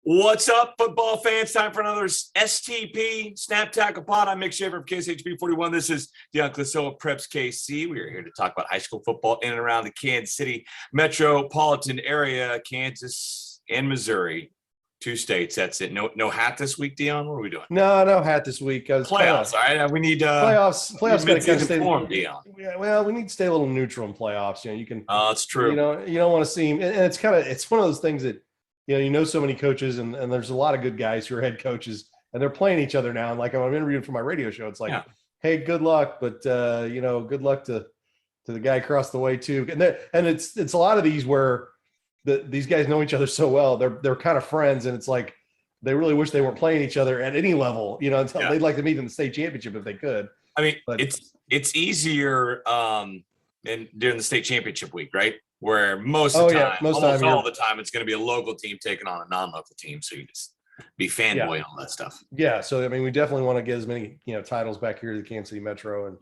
What's up, football fans? Time for another STP Snap Tackle Pod. I'm Mick Shaffer of KSHB 41. This is Dion, Clisso of PrepsKC. We are here to talk about high school football in and around the Kansas City metropolitan area, Kansas and Missouri. Two states. That's it. No hat this week, Dion. What are we doing? No hat this week. Playoffs. All right. We need playoffs. Got to kind of stay informed, Dion. Yeah, well, we need to stay a little neutral in playoffs. You can. Oh, it's true. You don't want to see him, and it's one of those things that so many coaches, and there's a lot of good guys who are head coaches, and they're playing each other now. And like I'm interviewing for my radio show, it's like, hey, good luck, but good luck to the guy across the way too. And it's a lot of these where these guys know each other so well. They're kind of friends, and it's like they really wish they weren't playing each other at any level. They'd like to meet in the state championship if they could. I mean, it's easier during the state championship week, right? Where most of the time, almost all the time, it's going to be a local team taking on a non-local team. So you just be fanboy and all that stuff. Yeah. So, I mean, we definitely want to get as many, titles back here to the Kansas City Metro.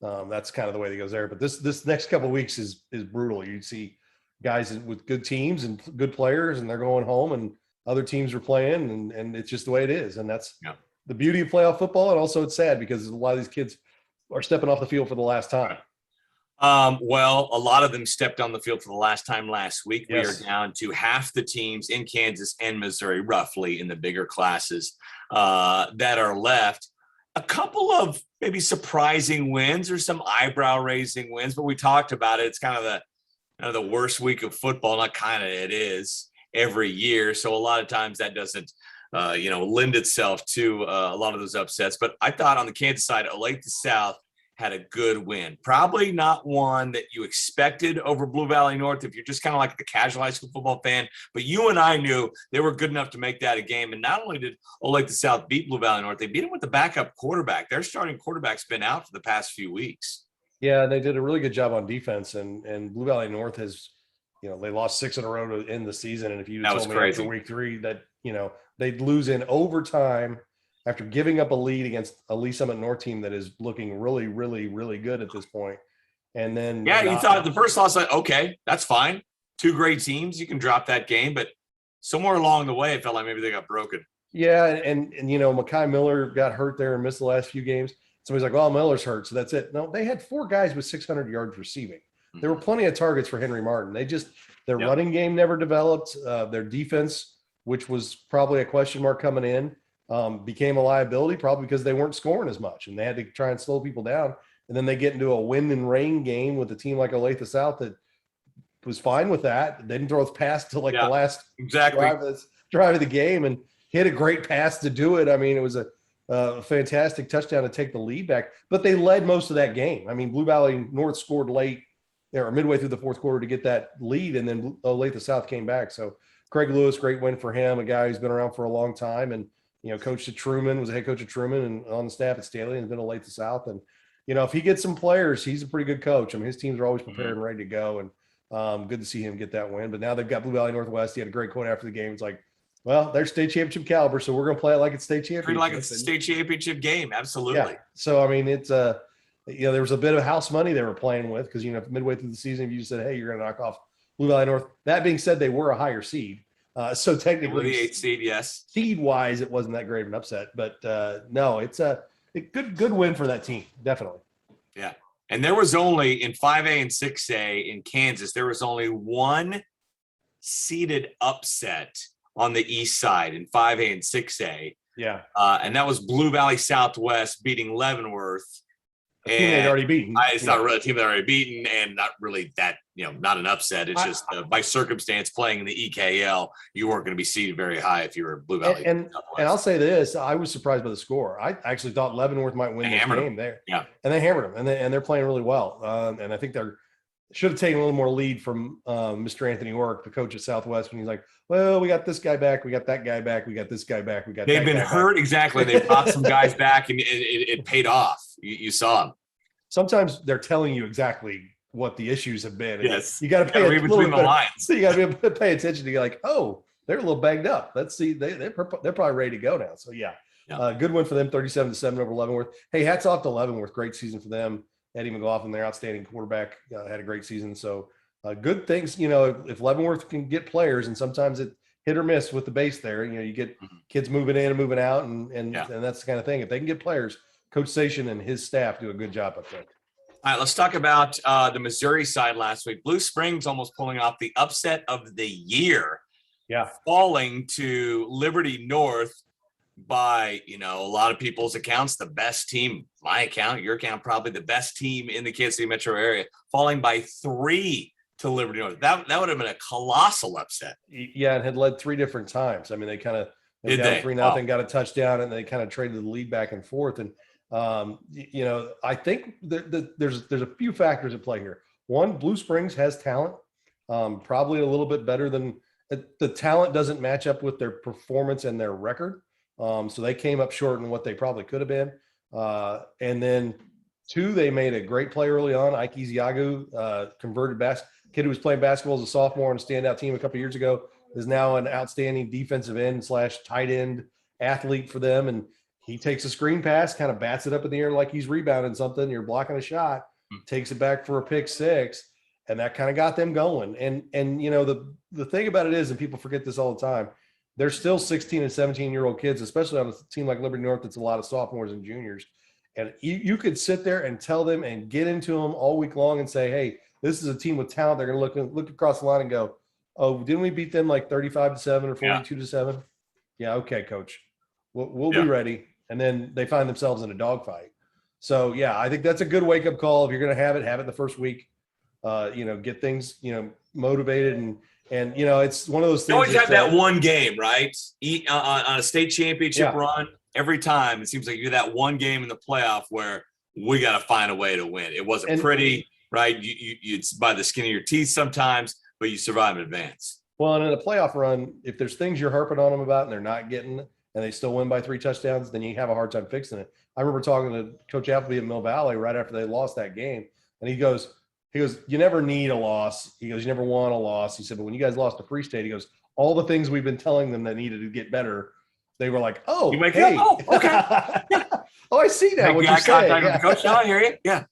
And that's kind of the way that goes there. But this next couple of weeks is brutal. You see guys with good teams and good players, and they're going home, and other teams are playing, and it's just the way it is. And that's the beauty of playoff football. And also it's sad because a lot of these kids are stepping off the field for the last time. Well, a lot of them stepped on the field for the last time last week. Yes. We are down to half the teams in Kansas and Missouri, roughly, in the bigger classes that are left. A couple of maybe surprising wins or some eyebrow-raising wins, but we talked about it. It's kind of the worst week of football. Not kind of, it is every year. So a lot of times that doesn't, lend itself to a lot of those upsets. But I thought on the Kansas side, Olathe South had a good win. Probably not one that you expected over Blue Valley North if you're just kind of like the casual high school football fan. But you and I knew they were good enough to make that a game. And not only did Olathe South beat Blue Valley North, they beat them with the backup quarterback. Their starting quarterback's been out for the past few weeks. Yeah, they did a really good job on defense. And Blue Valley North has, they lost 6 in a row to end the season. And if you told me after week 3 that, they'd lose in overtime after giving up a lead against a Lee Summit North team that is looking really, really, really good at this point. And then you thought at the first loss, like, okay, that's fine. 2 great teams, you can drop that game, but somewhere along the way, it felt like maybe they got broken. Yeah, and Makai Miller got hurt there and missed the last few games. Somebody's like, well, Miller's hurt, so that's it. No, they had 4 guys with 600 yards receiving. There were plenty of targets for Henry Martin. Their running game never developed. Their defense, which was probably a question mark coming in, became a liability probably because they weren't scoring as much, and they had to try and slow people down. And then they get into a wind and rain game with a team like Olathe South that was fine with that. They didn't throw a pass to the last drive of the game, and hit a great pass to do it. I mean, it was a fantastic touchdown to take the lead back, but they led most of that game. I mean, Blue Valley North scored late or midway through the fourth quarter to get that lead, and then Olathe South came back. So Craig Lewis, great win for him, a guy who's been around for a long time, and coached at Truman, was a head coach at Truman and on the staff at Stanley, and has been a Olathe South. And, if he gets some players, he's a pretty good coach. I mean, his teams are always prepared and ready to go, and good to see him get that win. But now they've got Blue Valley Northwest. He had a great quote after the game. It's like, well, they're state championship caliber, so we're going to play it like it's state championship. Like it's a state championship game, absolutely. Yeah. So, I mean, it's there was a bit of house money they were playing with because, midway through the season, if you just said, hey, you're going to knock off Blue Valley North. That being said, they were a higher seed. So technically, the 8th seed, yes. Seed-wise, it wasn't that great of an upset, but no, it's a good win for that team, definitely. Yeah, and there was only in 5A and 6A in Kansas, there was only one seeded upset on the east side in 5A and 6A. Yeah, and that was Blue Valley Southwest beating Leavenworth. A team they'd already beaten. It's not really a team they'd already beaten, and not really that, not an upset. It's just by circumstance playing in the EKL, you weren't going to be seeded very high if you were Blue Valley. And I'll say this, I was surprised by the score. I actually thought Leavenworth might win this game there. Yeah. And they hammered them, and they're playing really well. And I think they should have taken a little more lead from Mr. Anthony Orrick, the coach at Southwest, when he's like, well, we got this guy back, we got that guy back, we got this guy back, we got They've been hurt, exactly. They brought some guys back, and it paid off. You saw them. Sometimes they're telling you exactly what the issues have been. Yes. You got to pay read between the lines. So you got to be able to pay attention to get like, oh, they're a little banged up. Let's see. They're probably ready to go now. So yeah. Good win for them. 37-7 over Leavenworth. Hey, hats off to Leavenworth. Great season for them. Eddie McLaughlin, their outstanding quarterback, had a great season. So good things, if Leavenworth can get players, and sometimes it hit or miss with the base there. You know, you get kids moving in and moving out, and that's the kind of thing. If they can get players, Coach Station and his staff do a good job, I think. All right, let's talk about the Missouri side last week. Blue Springs almost pulling off the upset of the year. Yeah. Falling to Liberty North by, a lot of people's accounts, the best team, my account, your account, probably the best team in the Kansas City metro area, falling by 3 to Liberty North. That would have been a colossal upset. Yeah, it had led 3 different times. I mean, they kind of down 3-0, got a touchdown, and they kind of traded the lead back and forth. And I think there's a few factors at play here. One, Blue Springs has talent, probably a little bit better than the talent doesn't match up with their performance and their record. So they came up short in what they probably could have been. And then 2, they made a great play early on. Ike Ezeagu, converted kid who was playing basketball as a sophomore on a standout team a couple years ago, is now an outstanding defensive end / tight end athlete for them. And he takes a screen pass, kind of bats it up in the air like he's rebounding something. You're blocking a shot, takes it back for a pick 6. And that kind of got them going. And the thing about it is, and people forget this all the time, they're still 16 and 17-year-old kids, especially on a team like Liberty North that's a lot of sophomores and juniors. And you could sit there and tell them and get into them all week long and say, hey, this is a team with talent. They're going to look across the line and go, oh, didn't we beat them like 35-7 or 42-7? Yeah, okay, coach. We'll be ready. And then they find themselves in a dogfight. So, yeah, I think that's a good wake-up call. If you're going to have it the first week. Get things, motivated and it's one of those things. You always have that one game, right? On a state championship run, every time it seems like you get that one game in the playoff where we got to find a way to win. It wasn't pretty, right? It's by the skin of your teeth sometimes, but you survive in advance. Well, and in a playoff run, if there's things you're harping on them about and they're not getting and they still win by 3 touchdowns, then you have a hard time fixing it. I remember talking to Coach Appleby at Mill Valley right after they lost that game, and he goes, you never need a loss. He goes, you never want a loss. He said, but when you guys lost to Free State, he goes, all the things we've been telling them that needed to get better, they were like, oh, you make it up? Oh, okay. Oh, I see now what you're saying. Yeah. Coach, no, I hear you. Yeah.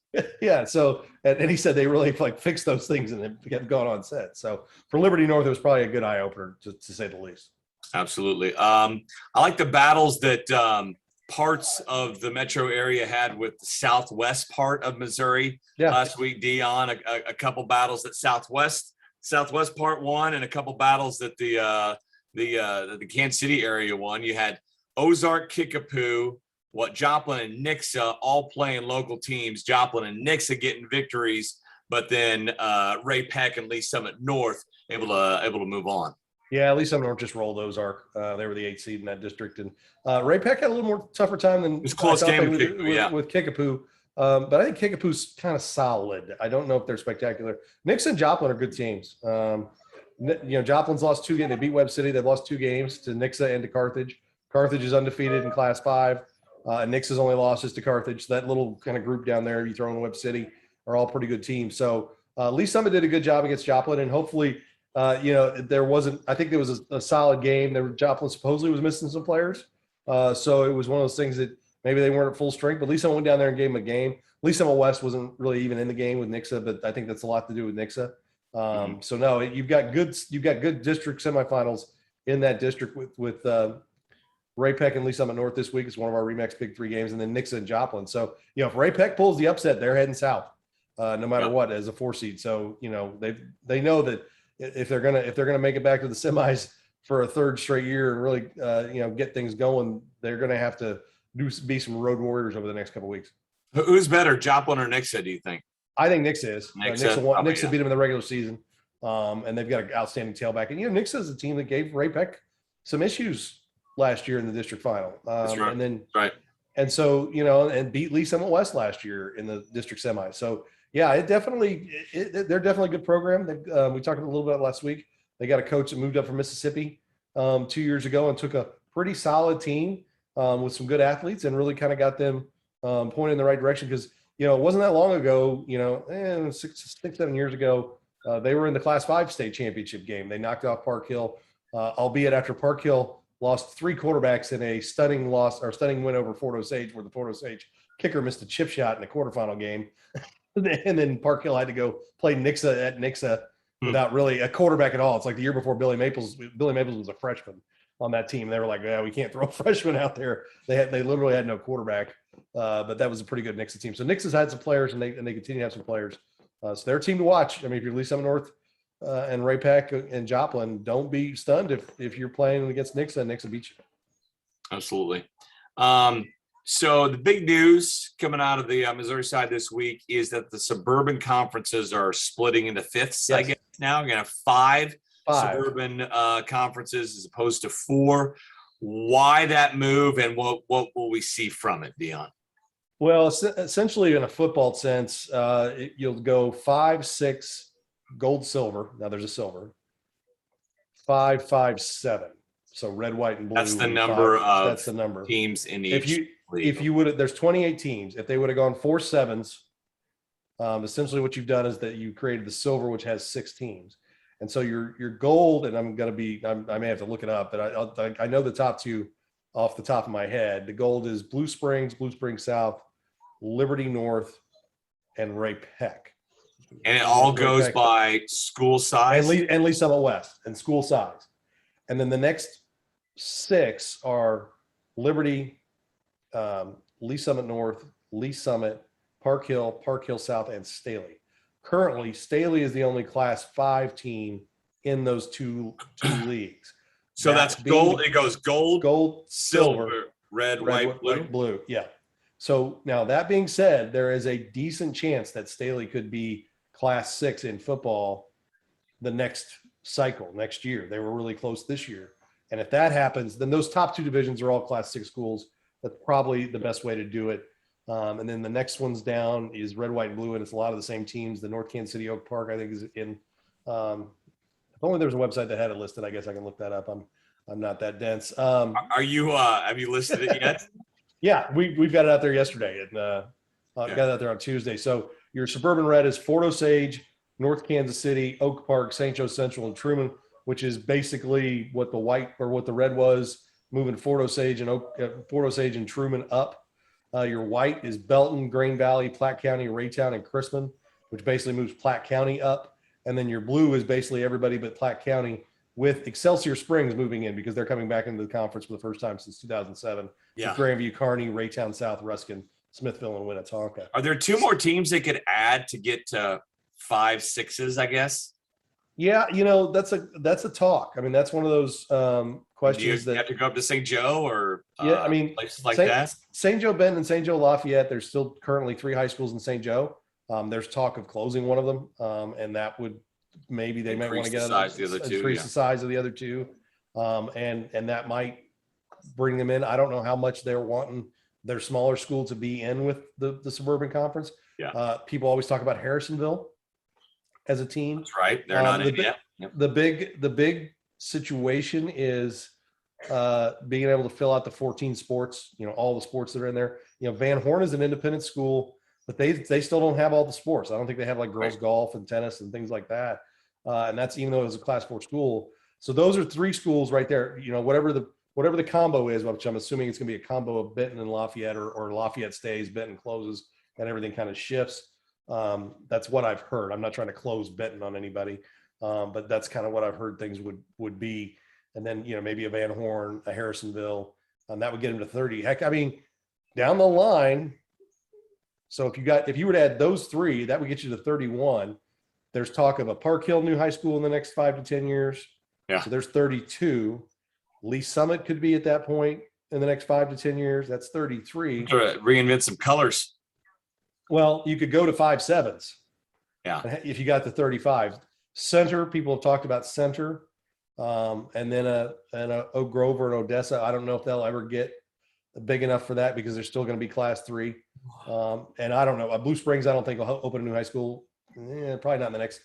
Yeah. So, and he said they really fixed those things and it kept going on set. So for Liberty North, it was probably a good eye opener to say the least. Absolutely. I like the battles that parts of the metro area had with the southwest part of Missouri last week. Dion, a couple battles that southwest part won, and a couple battles that the Kansas City area won. You had Ozark, Kickapoo, Joplin and Nixa all playing local teams. Joplin and Nixa getting victories, but then Ray Peck and Lee Summit North able to move on. Yeah, Lee Summit North just rolled Ozark. They were the 8th seed in that district, and Ray Peck had a little more tougher time than it was close game with Kickapoo. But I think Kickapoo's kind of solid. I don't know if they're spectacular. Nixa and Joplin are good teams. Joplin's lost 2 games. They beat Webb City. They've lost 2 games to Nixa and to Carthage. Carthage is undefeated in Class 5. Nixa's only losses to Carthage. So that little kind of group down there, you throw in Webb City, are all pretty good teams. So Lee Summit did a good job against Joplin, and hopefully – there wasn't, I think there was a solid game. Joplin supposedly was missing some players. So it was one of those things that maybe they weren't at full strength, but Lee Summit went down there and gave them a game. Lee Summit West wasn't really even in the game with Nixa, but I think that's a lot to do with Nixa. So no, you've got good district semifinals in that district with Ray Peck and Lee Summit North this week. It's one of our Remax Big 3 games, and then Nixa and Joplin. So, if Ray Peck pulls the upset, they're heading south, no matter what, as a 4 seed. So, they know that if they're gonna make it back to the semis for a 3rd straight year and really get things going, they're gonna have to be some road warriors over the next couple of weeks. Who's better, Joplin or Nixa, do you think? I think Nixa is. Nixa beat them in the regular season, and they've got an outstanding tailback. And Nixa is a team that gave Ray Peck some issues last year in the district final. That's right. And then and so and beat Lee Summit West last year in the district semi. So. Yeah, they're definitely a good program. We talked a little bit last week. They got a coach that moved up from Mississippi 2 years ago and took a pretty solid team with some good athletes and really kind of got them pointed in the right direction. Because it wasn't that long ago. 6-7 years ago, they were in the Class 5 state championship game. They knocked off Park Hill, albeit after Park Hill lost 3 quarterbacks in a stunning win over Fort Osage, where the Fort Osage kicker missed a chip shot in the quarterfinal game. And then Park Hill had to go play Nixa at Nixa without really a quarterback at all. It's like the year before Billy Maples was a freshman on that team. They were like, yeah, we can't throw a freshman out there. They literally had no quarterback, but that was a pretty good Nixa team. So Nixa had some players, and they continue to have some players. So they're a team to watch. I mean, if you're Lee Summit North and Ray Peck and Joplin, don't be stunned if you're playing against Nixa and Nixa beats you. Absolutely. So the big news coming out of the Missouri side this week is that the Suburban Conferences are splitting into fifths. Yes. I guess now we're going to have five Suburban conferences as opposed to 4. Why that move, and what will we see from it, Dion? Well, essentially, in a football sense, you'll go 5, 6, gold, silver. Now there's a silver. 5, 5, 7. So red, white, and blue. That's the number 5, of that's the number. Teams in each. If you would, there's 28 teams. If they would have gone 4 7s, essentially what you've done is that you created the silver, which has 6 teams. And so your gold, and I may have to look it up, but I know the top 2 off the top of my head. The gold is Blue Springs South, Liberty North, and Ray Peck. And it all goes by school size? And Lee Summit West and school size. And then the next 6 are Liberty, Lee Summit North, Lee Summit, Park Hill South, and Staley. Currently, Staley is the only Class 5 in those two leagues. So that's gold. It goes gold, silver, red, white, blue. Yeah. So now that being said, there is a decent chance that Staley could be Class 6 in football the next cycle, next year. They were really close this year. And if that happens, then those top 2 divisions are all Class 6 schools. That's probably the best way to do it. And then the next one's down is red, white, and blue, and it's a lot of the same teams. The North Kansas City Oak Park, I think, is in. If only there was a website that had it listed, I guess I can look that up. I'm not that dense. Are you? Have you listed it yet? Yeah, we've got it out there yesterday, and got it out there on Tuesday. So your Suburban Red is Fort Osage, North Kansas City, Oak Park, St. Joe Central, and Truman, which is basically what the white or what the red was, moving Fort Osage and Truman up. Your white is Belton, Grain Valley, Platte County, Raytown, and Crispin, which basically moves Platte County up. And then your blue is basically everybody but Platte County, with Excelsior Springs moving in because they're coming back into the conference for the first time since 2007. Yeah. Grandview, Kearney, Raytown South, Ruskin, Smithville, and Winnetonka. Are there 2 more teams they could add to get to 5, 6s, I guess? Yeah, that's a talk. I mean, that's one of those questions that you have to go up to St. Joe or places like that. St. Joe Benton and St. Joe Lafayette. There's still currently 3 high schools in St. Joe. There's talk of closing one of them, and that would maybe they might want to get increase the size of the other 2, and that might bring them in. I don't know how much they're wanting their smaller school to be in with the Suburban Conference. Yeah. People always talk about Harrisonville as a team. That's right. They're not in yet. Yep. The big situation is being able to fill out the 14 sports, all the sports that are in there. Van Horn is an independent school, but they still don't have all the sports. I don't think they have like girls golf and tennis and things like that. And that's even though it was a Class 4 school. So those are 3 schools right there. Whatever the combo is, which I'm assuming it's going to be a combo of Benton and Lafayette, or Lafayette stays, Benton closes, and everything kind of shifts. That's what I've heard. I'm not trying to close Benton on anybody, but that's kind of what I've heard things would be. And then, maybe a Van Horn, a Harrisonville, that would get them to 30. Heck, I mean, down the line. So if you were to add those 3, that would get you to 31. There's talk of a Park Hill new high school in the next 5 to 10 years. Yeah. So there's 32. Lee Summit could be at that point in the next 5 to 10 years. That's 33. Reinvent some colors. Well, you could go to 5 7s. Yeah. If you got the 35. Center, people have talked about Center. And then a Oak Grove or an Odessa. I don't know if they'll ever get big enough for that because they're still going to be Class 3. And I don't know. Blue Springs, I don't think will open a new high school. Probably not in the next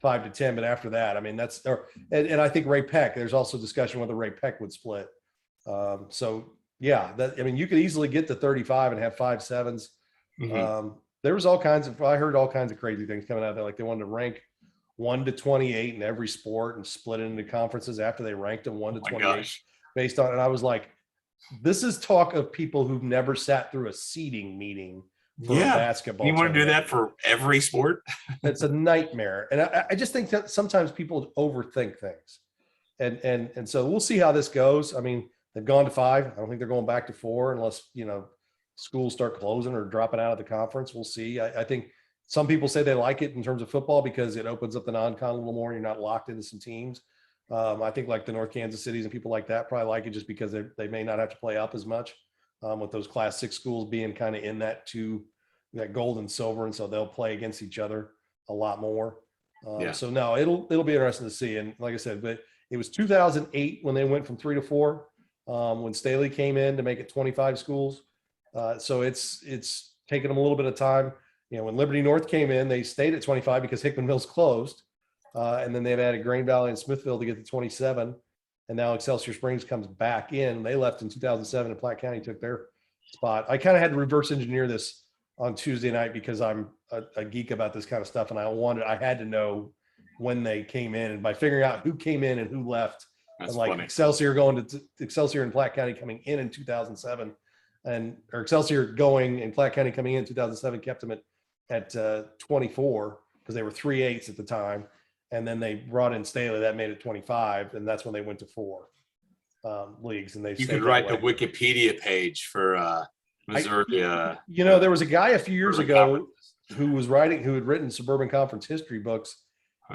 5 to 10, but after that, I mean, and I think Ray Peck, there's also discussion whether Ray Peck would split. So yeah, you could easily get to 35 and have 5 7s. Mm-hmm. There was I heard all kinds of crazy things coming out there. Like they wanted to rank 1 to 28 in every sport and split it into conferences after they ranked them 1 to 28 based on, and I was like, this is talk of people who've never sat through a seeding meeting for a Yeah. basketball. You want to do tournament. that for every sport? It's a nightmare. And I just think that sometimes people overthink things. And so we'll see how this goes. I mean, they've gone to 5. I don't think they're going back to 4 unless, schools start closing or dropping out of the conference. We'll see. I think some people say they like it in terms of football because it opens up the non-con a little more and you're not locked into some teams. I think like the North Kansas cities and people like that probably like it just because they may not have to play up as much with those Class 6 schools being kind of in that gold and silver. And so they'll play against each other a lot more. So no, it'll be interesting to see. And like I said, but it was 2008 when they went from 3 to 4, when Staley came in to make it 25 schools. So it's taken them a little bit of time. When Liberty North came in, they stayed at 25 because Hickman Mills closed. And then they've added Grain Valley and Smithville to get to 27. And now Excelsior Springs comes back in. They left in 2007 and Platte County took their spot. I kind of had to reverse engineer this on Tuesday night because I'm a geek about this kind of stuff. And I had to know when they came in, and by figuring out who came in and who left. That's and like funny. Excelsior going to Excelsior and Platte County coming in 2007 or Excelsior going and Platte County coming in 2007 kept them at 24 because they were 3/8 at the time. And then they brought in Staley, that made it 25. And that's when they went to 4 leagues. And You could write the Wikipedia page for Missouri. There was a guy a few years ago who had written Suburban Conference history books,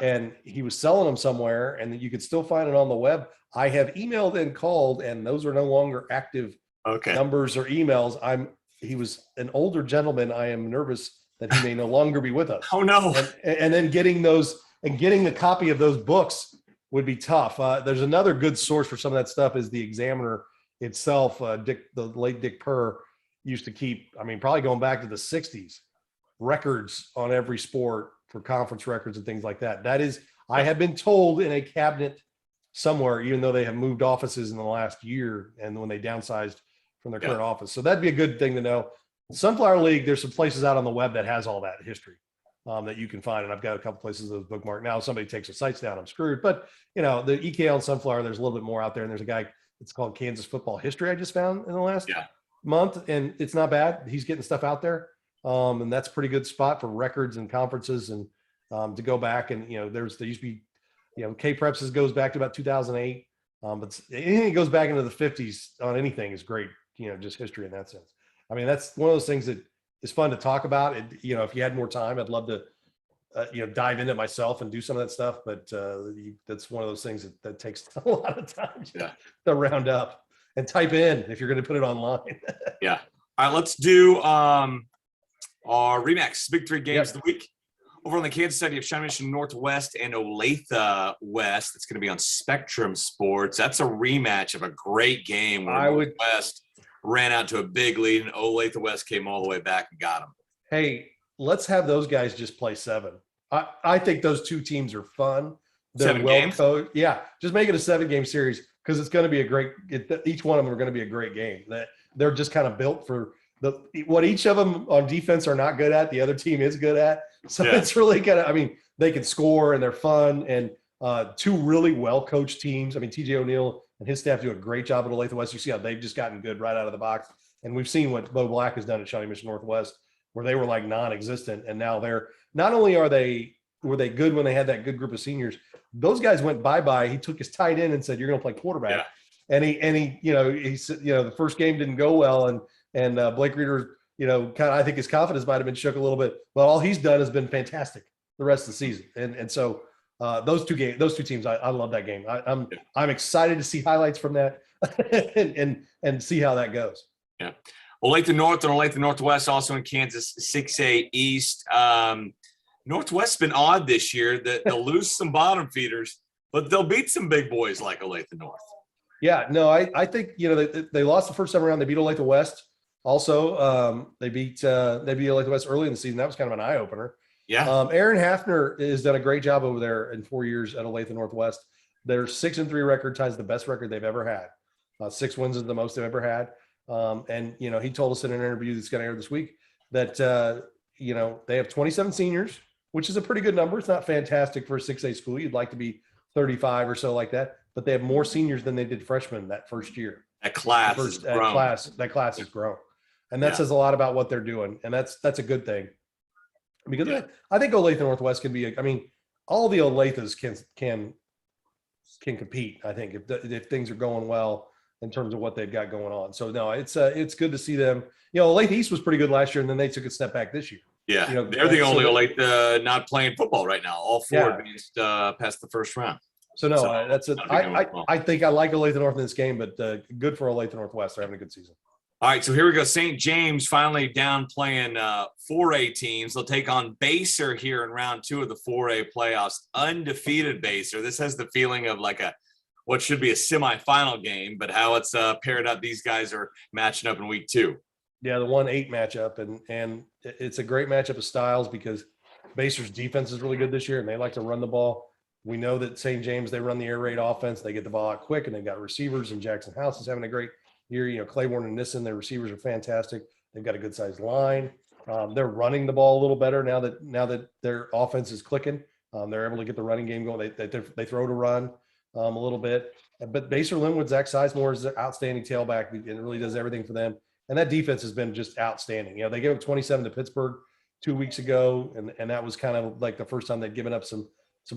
and he was selling them somewhere, and you could still find it on the web. I have emailed and called, and those are no longer active numbers or emails. He was an older gentleman. I am nervous that he may no longer be with us. Oh no! And then getting the copy of those books would be tough. There's another good source for some of that stuff is the Examiner itself. The late Dick Purr used to keep, probably going back to the 60s, records on every sport for conference records and things like that. That is, I have been told, in a cabinet somewhere, even though they have moved offices in the last year and when they downsized from their current office. So that'd be a good thing to know. Sunflower League, there's some places out on the web that has all that history that you can find. And I've got a couple places those bookmarked. Now, if somebody takes the sites down, I'm screwed. But, the EKL and Sunflower, there's a little bit more out there. And there's a guy, it's called Kansas Football History I just found in the last month. And it's not bad. He's getting stuff out there. And that's a pretty good spot for records and conferences and to go back. And, there used to be, K-Preps goes back to about 2008. But anything that goes back into the 50s on anything is great, just history in that sense. That's one of those things that is fun to talk about. If you had more time, I'd love to, dive into it myself and do some of that stuff. But that's one of those things that takes a lot of time to round up and type in if you're going to put it online. All right, let's do our Remax Big 3 games of the week. Over on the Kansas side, you have Shawnee Mission Northwest and Olathe West. It's going to be on Spectrum Sports. That's a rematch of a great game where Northwest ran out to a big lead, and Olathe West came all the way back and got them. Hey, let's have those guys just play 7. I think those two teams are fun. They're 7 games? coached. Yeah, just make it a 7-game series because it's going to be each one of them are going to be a great game. They're just kind of built for what each of them on defense are not good at, the other team is good at. So it's really kind of, they can score and they're fun, and 2 really well-coached teams. TJ O'Neill and his staff do a great job at Olathe West. You see how they've just gotten good right out of the box. And we've seen what Bo Black has done at Shawnee Mission Northwest, where they were like non-existent. And now not only were they good when they had that good group of seniors, those guys went bye-bye. He took his tight end and said, "You're going to play quarterback." And he said, the first game didn't go well. And Blake Reeder, I think his confidence might've been shook a little bit, but all he's done has been fantastic the rest of the season. And so those two teams, I love that game. I'm excited to see highlights from that and see how that goes. Yeah. Olathe North and Olathe Northwest also in Kansas 6A East. Northwest's been odd this year that they'll lose some bottom feeders, but they'll beat some big boys like Olathe North. Yeah, no, I think, they lost the first time around. They beat Olathe West. Also, they beat Olathe West early in the season. That was kind of an eye opener. Yeah. Aaron Hafner has done a great job over there in 4 years at Olathe Northwest. Their 6-3 record ties the best record they've ever had. 6 wins is the most they've ever had. And he told us in an interview that's going to air this week that they have 27 seniors, which is a pretty good number. It's not fantastic for a 6A school. You'd like to be 35 or so like that, but they have more seniors than they did freshmen that first year. That class has grown. That class has grown. And that says a lot about what they're doing. And that's a good thing. Because I think Olathe Northwest can be, all the Olathes can compete, I think, if things are going well in terms of what they've got going on. So no, it's good to see them. Olathe East was pretty good last year, and then they took a step back this year. Yeah, they're the only Olathe not playing football right now. All four advanced past the first round. So no, I think I like Olathe North in this game, but good for Olathe Northwest. They're having a good season. All right, so here we go. St. James finally down playing 4A teams. They'll take on Baser here in round 2 of the 4A playoffs. Undefeated Baser. This has the feeling of like what should be a semifinal game, but how it's paired up. These guys are matching up in week 2. Yeah, the 1-8 matchup, and it's a great matchup of styles because Baser's defense is really good this year, and they like to run the ball. We know that St. James, they run the air raid offense. They get the ball out quick, and they've got receivers, and Jackson House is having a great year. Claiborne and Nissen, their receivers are fantastic. They've got a good sized line. They're running the ball a little better now that their offense is clicking. They're able to get the running game going. They throw to run a little bit. But Baser Linwood, Zach Sizemore is an outstanding tailback and really does everything for them. And that defense has been just outstanding. They gave up 27 to Pittsburgh 2 weeks ago, and that was kind of like the first time they'd given up some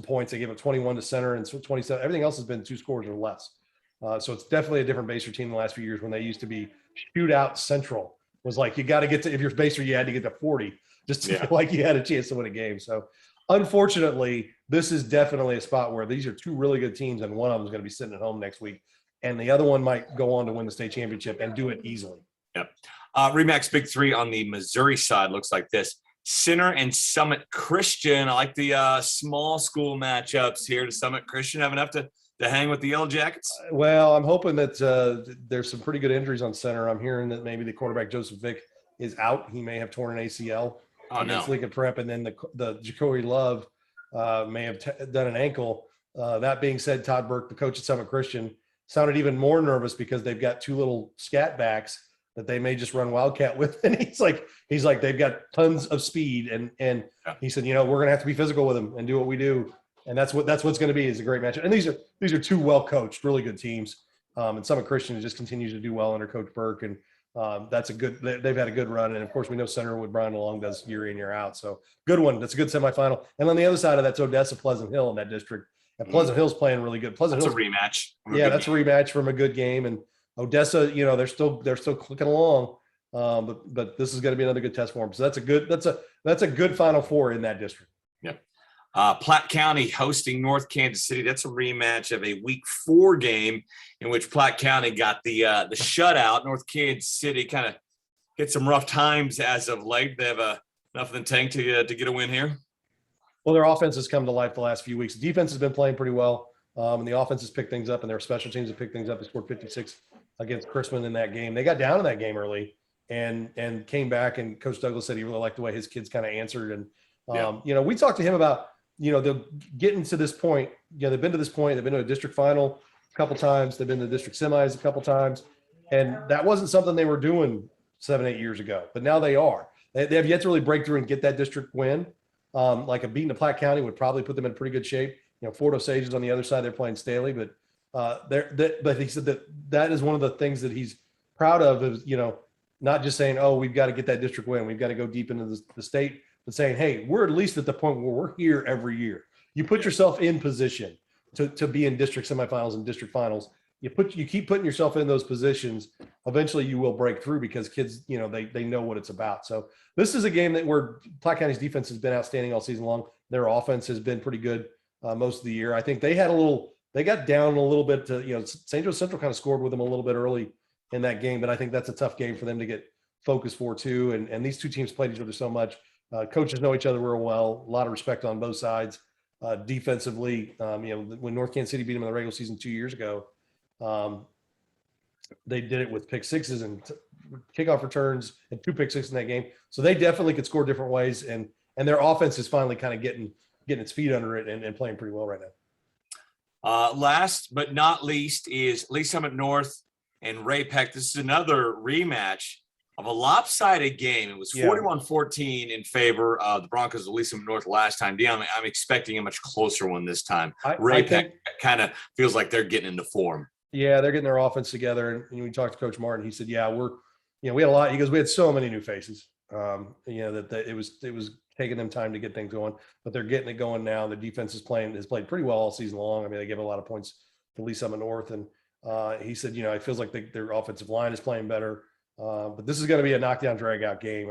points. They gave up 21 to Center and 27. Everything else has been 2 scores or less. So it's definitely a different Baser team in the last few years when they used to be shootout central. It was like you got to get to, if you're Baser, you had to get to 40 just to feel like you had a chance to win a game. So unfortunately, this is definitely a spot where these are 2 really good teams, and one of them is going to be sitting at home next week, and the other one might go on to win the state championship and do it easily. Yep. Remax Big 3 on the Missouri side looks like this. Center and Summit Christian. I like the small school matchups here. Does Summit Christian have enough to hang with the Yellow Jackets? Well, I'm hoping that there's some pretty good injuries on center. I'm hearing that maybe the quarterback Joseph Vick is out. He may have torn an ACL against Lincoln Prep, and then the Jacory Love may have done an ankle. That being said, Todd Burke, the coach at Summit Christian, sounded even more nervous because they've got 2 little scat backs that they may just run Wildcat with. And he's like, they've got tons of speed. And he said, we're going to have to be physical with them and do what we do. And that's what's going to be is a great matchup. And these are 2 well-coached, really good teams. And Summit Christian just continues to do well under Coach Burke. And they've had a good run. And of course we know Center with Brian DeLong does year in, year out. So good one. That's a good semifinal. And on the other side of that's Odessa Pleasant Hill in that district. And Pleasant Hill's playing really good. That's a rematch. That's a rematch from a good game. And Odessa, they're still clicking along. But this is going to be another good test for them. So that's a good Final Four in that district. Yep. Platte County hosting North Kansas City. That's a rematch of a week 4 game in which Platte County got the shutout. North Kansas City kind of hit some rough times as of late. They have enough in the tank to get a win here. Well, their offense has come to life the last few weeks. The defense has been playing pretty well, and the offense has picked things up, and their special teams have picked things up. They scored 56 against Chrisman in that game. They got down in that game early and came back, and Coach Douglas said he really liked the way his kids kind of answered. And, we talked to him about, they'll get into this point. They've been to this point. They've been to a district final a couple times. They've been to district semis a couple times. And that wasn't something they were doing 7-8 years ago, but now they are. They have yet to really break through and get that district win. Like a beating to Platte County would probably put them in pretty good shape. Fort Osage is on the other side. They're playing Staley, but he said that is one of the things that he's proud of is, not just saying, oh, we've got to get that district win. We've got to go deep into the state, but saying, hey, we're at least at the point where we're here every year. You put yourself in position to be in district semifinals and district finals. You keep putting yourself in those positions. Eventually you will break through because kids, they know what it's about. So this is a game where Platte County's defense has been outstanding all season long. Their offense has been pretty good most of the year. I think they got down a little bit to, St. Joe Central kind of scored with them a little bit early in that game, but I think that's a tough game for them to get focused for too. And these 2 teams played each other so much. Coaches know each other real well, a lot of respect on both sides. Defensively, when North Kansas City beat them in the regular season 2 years ago, they did it with pick sixes and kickoff returns and 2 pick sixes in that game. So they definitely could score different ways. And their offense is finally kind of getting its feet under it and playing pretty well right now. Last but not least is Lee Summit North and Ray Peck. This is another rematch of a lopsided game. It was 41-14 in favor of the Broncos of Lee Summit North last time. Dion, I'm expecting a much closer one this time. Ray Peck kind of feels like they're getting into form. Yeah, they're getting their offense together. And we talked to Coach Martin. He said, we had a lot. He goes, we had so many new faces. That it was taking them time to get things going, but they're getting it going now. The defense has played pretty well all season long. I mean, they gave a lot of points to Lisa on the North, and he said, it feels like their offensive line is playing better. But this is going to be a knockdown, drag out game.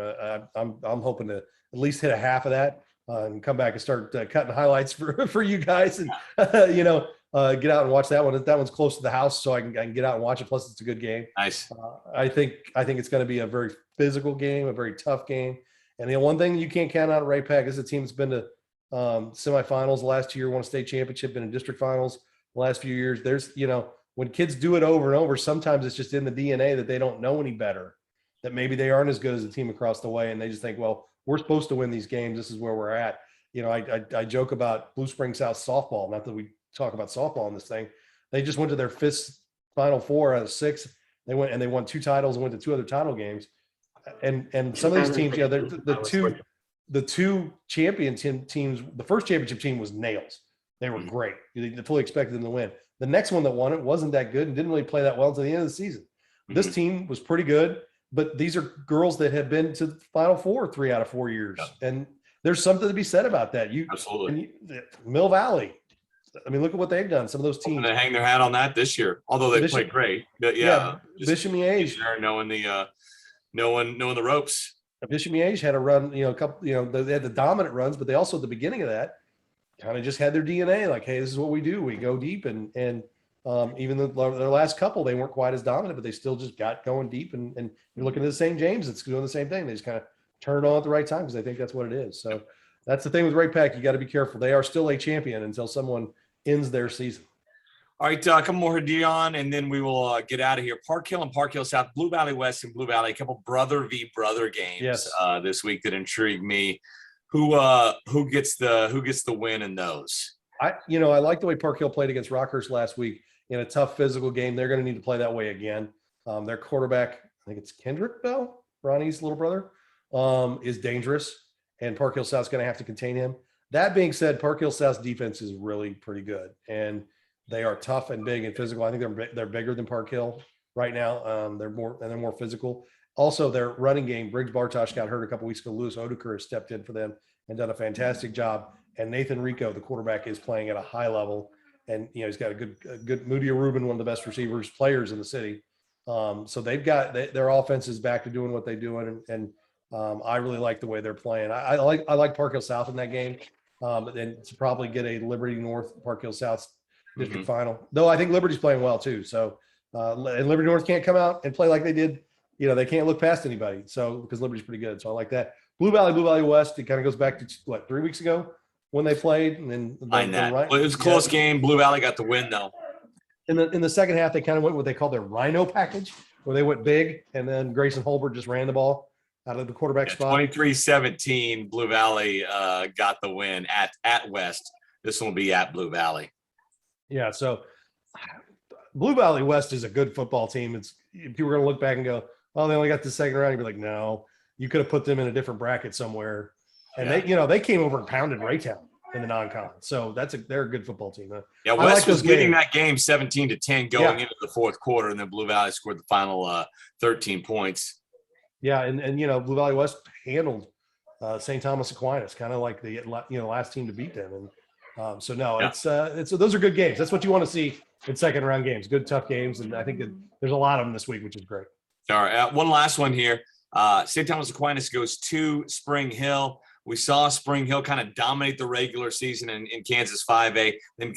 I'm hoping to at least hit a half of that and come back and start cutting highlights for you guys, and get out and watch that one. That one's close to the house, so I can get out and watch it. Plus, it's a good game. Nice. I think it's going to be a very physical game, a very tough game. And the one thing you can't count out at Ray Pack is a team that's been to semifinals the last 2 years, won a state championship, been in district finals the last few years. There's, when kids do it over and over, sometimes it's just in the DNA that they don't know any better, that maybe they aren't as good as the team across the way. And they just think, well, we're supposed to win these games. This is where we're at. I joke about Blue Spring South softball. Not that we talk about softball in this thing. They just went to their 5th Final Four out of 6. They won 2 titles and went to 2 other title games. And some of these teams, the two champion teams, the first championship team was nails. They were great. You fully expected them to win. The next one that won it wasn't that good and didn't really play that well until the end of the season. This team was pretty good, but these are girls that have been to the Final Four 3 out of 4 years. Yeah. And there's something to be said about that. Absolutely. Mill Valley. I mean, look at what they've done. Some of those teams. They hang their hat on that this year, although they played great. But Bishop Miege. Knowing the ropes. Bishop Miege had a run, a couple, they had the dominant runs, but they also at the beginning of that kind of just had their DNA like, hey, this is what we do. We go deep, and even their last couple, they weren't quite as dominant, but they still just got going deep. And you're looking at the St. James that's doing the same thing. They just kind of turn it on at the right time because I think that's what it is. So that's the thing with Ray Pack. You got to be careful. They are still a champion until someone ends their season. All right, a couple more, Dion, and then we will get out of here. Park Hill and Park Hill South, Blue Valley West and Blue Valley, a couple brother v. brother games this week that intrigue me. Who gets the win in those? I like the way Park Hill played against Rockhurst last week in a tough physical game. They're going to need to play that way again. Their quarterback, I think it's Kendrick Bell, Ronnie's little brother, is dangerous, and Park Hill South's going to have to contain him. That being said, Park Hill South's defense is really pretty good, and they are tough and big and physical. I think they're bigger than Park Hill right now. They're more physical. Also, their running game, Briggs Bartosh got hurt a couple weeks ago. Lewis Odeker has stepped in for them and done a fantastic job. And Nathan Rico, the quarterback, is playing at a high level. And he's got a good Moody Rubin, one of the best players in the city. So they've got their offense is back to doing what they're doing, and I really like the way they're playing. I like Park Hill South in that game, but then to probably get a Liberty North Park Hill South district final. Though I think Liberty's playing well too. So and Liberty North can't come out and play like they did. They can't look past anybody. So because Liberty's pretty good. So I like that. Blue Valley West. It kind of goes back to 3 weeks ago when they played, and then it was a close game. Blue Valley got the win though. In the second half, they kind of went what they call their Rhino package, where they went big, and then Grayson Holbert just ran the ball out of the quarterback spot. 23-17, Blue Valley got the win at West. This one will be at Blue Valley. Yeah, so Blue Valley West is a good football team. People are going to look back and go, "Oh, they only got the second round." You'd be like, "No, you could have put them in a different bracket somewhere." And they came over and pounded Raytown in the non-con. So they're a good football team. Yeah, West was leading that game 17-10 going into the fourth quarter, and then Blue Valley scored the final 13 points. Yeah, and Blue Valley West handled St. Thomas Aquinas, kind of like the last team to beat them. And it's those are good games. That's what you want to see in second round games. Good tough games, and I think there's a lot of them this week, which is great. All right, one last one here. St. Thomas Aquinas goes to Spring Hill. We saw Spring Hill kind of dominate the regular season in Kansas 5A. Then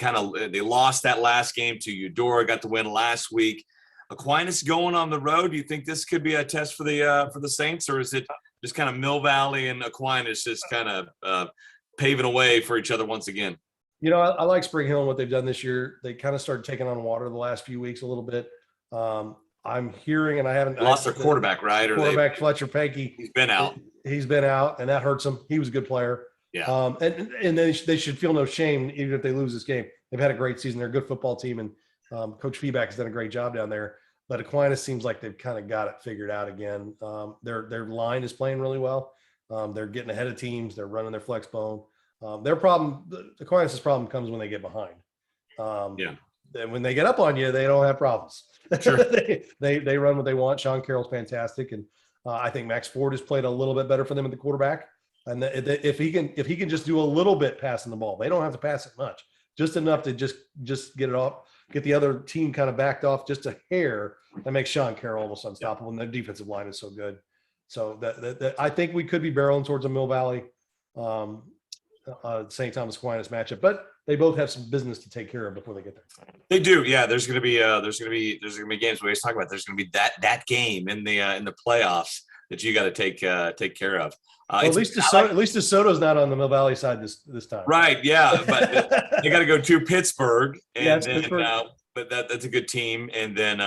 they lost that last game to Eudora. Got the win last week. Aquinas going on the road. Do you think this could be a test for the Saints, or is it just kind of Mill Valley and Aquinas just kind of paving a way for each other once again? I like Spring Hill and what they've done this year. They kind of started taking on water the last few weeks a little bit. I'm hearing, and I haven't lost their quarterback, right? Or quarterback Fletcher Pankey. He's been out. He's been out, and that hurts him. He was a good player. Yeah. And they should feel no shame even if they lose this game. They've had a great season. They're a good football team, and Coach Feeback has done a great job down there. But Aquinas seems like they've kind of got it figured out again. Their line is playing really well. They're getting ahead of teams. They're running their flex bone. Aquinas' problem comes when they get behind. And when they get up on you, they don't have problems. Sure. They run what they want. Sean Carroll's fantastic, and I think Max Ford has played a little bit better for them at the quarterback. And if he can just do a little bit passing the ball, they don't have to pass it much, just enough to just get it off, get the other team kind of backed off just a hair. That makes Sean Carroll almost unstoppable, and their defensive line is so good. So that I think we could be barreling towards a Mill Valley, St. Thomas Aquinas matchup, but they both have some business to take care of before they get there. They do, yeah. There's gonna be games we always talk about. There's gonna be that game in the playoffs that you got to take care of. Well, at least DeSoto's not on the Mill Valley side this time. Right, yeah, but they got to go to Pittsburgh, and Yeah, then, Pittsburgh. but that's a good team. And then,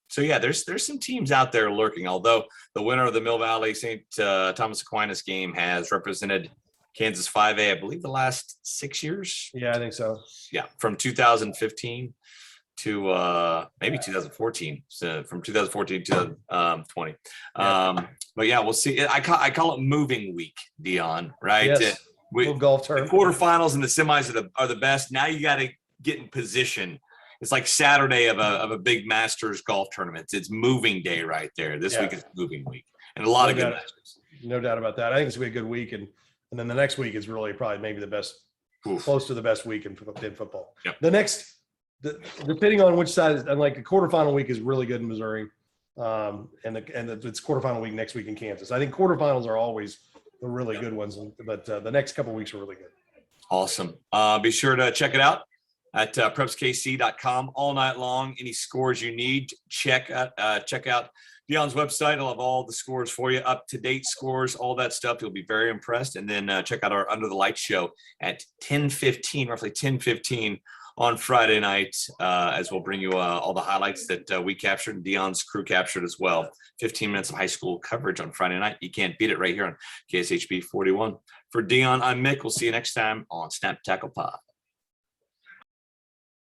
so yeah, there's some teams out there lurking. Although the winner of the Mill Valley St. Thomas Aquinas game has represented Kansas 5A, I believe, the last 6 years. Yeah, I think so. Yeah, from 2015 to maybe 2014. So from 2014 to 2020. But yeah, we'll see. I call it moving week, Dion. Right? Yes. Little golf The term. quarterfinals and the semis are the best. Now you got to get in position. It's like Saturday of a big Masters golf tournament. It's moving day right there. This week is moving week, and a lot of good matches. No doubt about that. I think it's gonna be a good week, and then the next week is really probably maybe the best, close to the best week in football. Yep. Depending on which side, and like the quarterfinal week is really good in Missouri, and it's quarterfinal week next week in Kansas. I think quarterfinals are always the really good ones, but the next couple of weeks are really good. Awesome. Be sure to check it out at PrepsKC.com all night long. Any scores you need, check out Dion's website. I'll have all the scores for you, up-to-date scores, all that stuff. You'll be very impressed. And then check out our Under the Lights show at 10:15, roughly 10:15 on Friday night, as we'll bring you all the highlights that we captured and Dion's crew captured as well. 15 minutes of high school coverage on Friday night. You can't beat it right here on KSHB 41. For Dion, I'm Mick. We'll see you next time on Snap Tackle Pod.